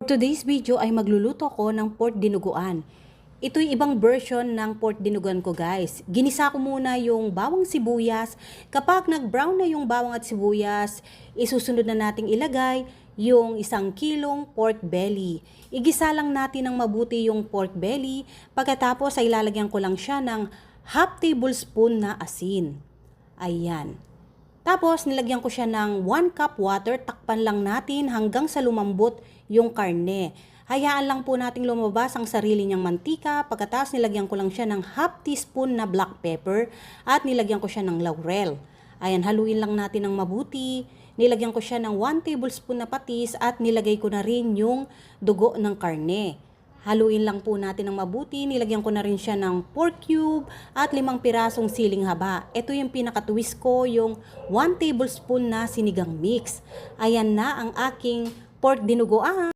Today's video ay magluluto ko ng pork dinuguan. Ito'y ibang version ng pork dinuguan ko, guys. Ginisa ko muna yung bawang sibuyas. Kapag nag-brown na yung bawang at sibuyas, isusunod na nating ilagay yung 1 kilong pork belly. Igisa lang natin ng mabuti yung pork belly. Pagkatapos ay lalagyan ko lang siya ng half tablespoon na asin. Ayan. Tapos, nilagyan ko siya ng 1 cup water. Takpan lang natin hanggang sa lumambot yung karne. Hayaan lang po nating lumabas ang sarili niyang mantika. Pagkatapos, nilagyan ko lang siya ng half teaspoon na black pepper at nilagyan ko siya ng laurel. Ayan, haluin lang natin ng mabuti. Nilagyan ko siya ng 1 tablespoon na patis at nilagay ko na rin yung dugo ng karne. Haluin lang po natin ng mabuti. Nilagyan ko na rin siya ng pork cube at 5 pirasong siling haba. Ito yung pinaka-twist ko, yung 1 tablespoon na sinigang mix. Ayan na ang aking pork dinuguan.